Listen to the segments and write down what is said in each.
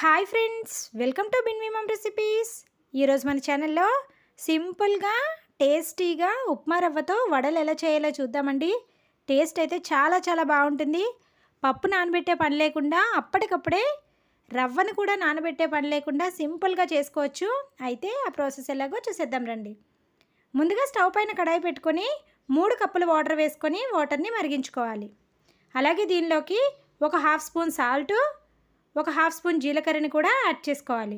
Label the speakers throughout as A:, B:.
A: Hi friends, welcome to Binvi mom recipes. ఈరోజు మన ఛానల్లో సింపుల్గా టేస్టీగా ఉప్మా రవ్వతో వడలు ఎలా చేయాలో చూద్దామండి. టేస్ట్ అయితే చాలా చాలా బాగుంటుంది. పప్పు నానబెట్టే పని లేకుండా అప్పటికప్పుడే రవ్వను కూడా నానబెట్టే పని లేకుండా సింపుల్గా చేసుకోవచ్చు. అయితే ఆ ప్రాసెస్ ఎలాగో చూసేద్దాం రండి. ముందుగా స్టవ్ పైన కడాయి పెట్టుకొని 3 కప్పులు వాటర్ వేసుకొని వాటర్ని మరిగించుకోవాలి. అలాగే దీనిలోకి ఒక హాఫ్ స్పూన్ సాల్టు, ఒక హాఫ్ స్పూన్ జీలకర్రని కూడా యాడ్ చేసుకోవాలి.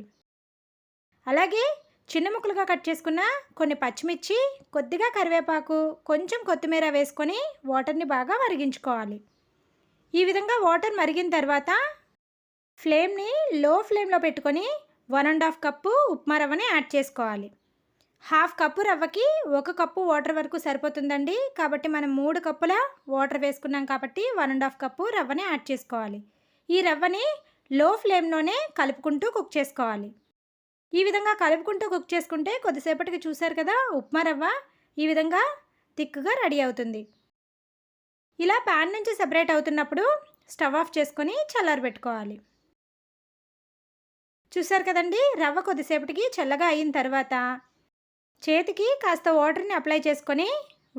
A: అలాగే చిన్న ముక్కలుగా కట్ చేసుకున్న కొన్ని పచ్చిమిర్చి, కొద్దిగా కరివేపాకు, కొంచెం కొత్తిమీర వేసుకొని వాటర్ని బాగా మరిగించుకోవాలి. ఈ విధంగా వాటర్ మరిగిన తర్వాత ఫ్లేమ్ని లో ఫ్లేమ్లో పెట్టుకొని 1.5 కప్పు ఉప్మా రవ్వని యాడ్ చేసుకోవాలి. హాఫ్ కప్పు రవ్వకి 1 కప్పు వాటర్ వరకు సరిపోతుందండి. కాబట్టి మనం 3 కప్పుల వాటర్ వేసుకున్నాం కాబట్టి 1.5 కప్పు రవ్వని యాడ్ చేసుకోవాలి. ఈ రవ్వని లో ఫ్లేమ్లోనే కలుపుకుంటూ కుక్ చేసుకోవాలి. ఈ విధంగా కలుపుకుంటూ కుక్ చేసుకుంటే కొద్దిసేపటికి చూసారు కదా, ఉప్మా రవ్వ ఈ విధంగా థిక్గా రెడీ అవుతుంది. ఇలా ప్యాన్ నుంచి సెపరేట్ అవుతున్నప్పుడు స్టవ్ ఆఫ్ చేసుకొని చల్లారబెట్టుకోవాలి. చూసారు కదండి, రవ్వ కొద్దిసేపటికి చల్లగా అయిన తర్వాత చేతికి కాస్త వాటర్ని అప్లై చేసుకొని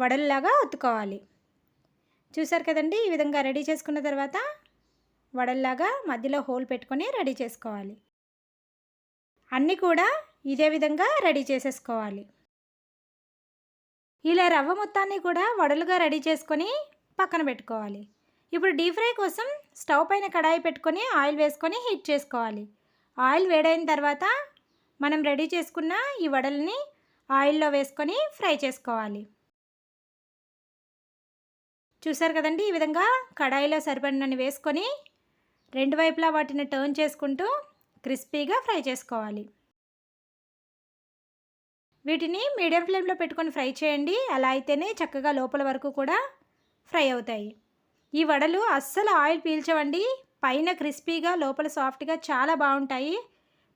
A: వడల్లాగా ఒత్తుకోవాలి. చూసారు కదండి, ఈ విధంగా రెడీ చేసుకున్న తర్వాత వడల్లాగా మధ్యలో హోల్ పెట్టుకొని రెడీ చేసుకోవాలి. అన్నీ కూడా ఇదే విధంగా రెడీ చేసేసుకోవాలి. ఇలా రవ్వ మొత్తాన్ని కూడా వడలుగా రెడీ చేసుకొని పక్కన పెట్టుకోవాలి. ఇప్పుడు డీప్ ఫ్రై కోసం స్టవ్ పైన కడాయి పెట్టుకొని ఆయిల్ వేసుకొని హీట్ చేసుకోవాలి. ఆయిల్ వేడైన తర్వాత మనం రెడీ చేసుకున్న ఈ వడల్ని ఆయిల్లో వేసుకొని ఫ్రై చేసుకోవాలి. చూసారు కదండి, ఈ విధంగా కడాయిలో సరిపడినన్ని వేసుకొని రెండు వైపులా వాటిని టర్న్ చేసుకుంటూ క్రిస్పీగా ఫ్రై చేసుకోవాలి. వీటిని మీడియం ఫ్లేమ్లో పెట్టుకొని ఫ్రై చేయండి. అలా అయితేనే చక్కగా లోపల వరకు కూడా ఫ్రై అవుతాయి. ఈ వడలు అస్సలు ఆయిల్ పీల్చవండి. పైన క్రిస్పీగా లోపల సాఫ్ట్గా చాలా బాగుంటాయి.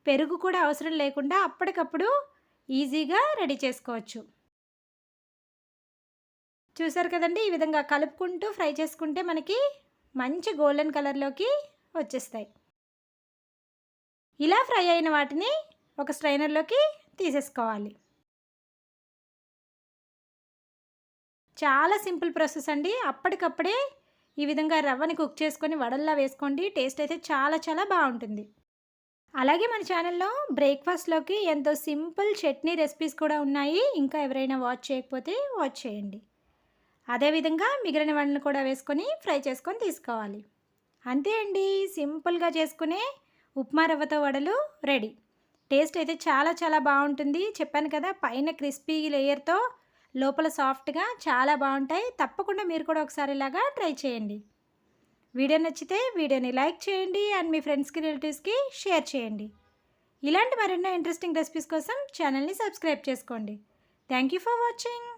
A: పెరుగు కూడా అవసరం లేకుండా అప్పటికప్పుడు ఈజీగా రెడీ చేసుకోవచ్చు. చూసారు కదండి, ఈ విధంగా కలుపుకుంటూ ఫ్రై చేసుకుంటే మనకి మంచి గోల్డెన్ కలర్లోకి వచ్చేస్తాయి. ఇలా ఫ్రై అయిన వాటిని ఒక స్ట్రైనర్లోకి తీసేసుకోవాలి. చాలా సింపుల్ ప్రాసెస్ అండి. అప్పటికప్పుడే ఈ విధంగా రవ్వని కుక్ చేసుకొని వడల్లా వేసుకోండి. టేస్ట్ అయితే చాలా చాలా బాగుంటుంది. అలాగే మన ఛానల్లో బ్రేక్ఫాస్ట్లోకి ఎంతో సింపుల్ చట్నీ రెసిపీస్ కూడా ఉన్నాయి. ఇంకా ఎవరైనా వాచ్ చేయకపోతే వాచ్ చేయండి. అదేవిధంగా మిగిలిన వాటిని కూడా వేసుకొని ఫ్రై చేసుకొని తీసుకోవాలి. అంతే అండి, సింపుల్గా చేసుకునే ఉప్మా రవ్వతో వడలు రెడీ. టేస్ట్ అయితే చాలా చాలా బాగుంటుంది. చెప్పాను కదా, పైన క్రిస్పీ లేయర్తో లోపల సాఫ్ట్గా చాలా బాగుంటాయి. తప్పకుండా మీరు కూడా ఒకసారి ఇలాగా ట్రై చేయండి. వీడియో నచ్చితే వీడియోని లైక్ చేయండి అండ్ మీ ఫ్రెండ్స్కి, రిలేటివ్స్కి షేర్ చేయండి. ఇలాంటి మరెన్నో ఇంట్రెస్టింగ్ రెసిపీస్ కోసం ఛానల్ని సబ్స్క్రైబ్ చేసుకోండి. Thank you for watching.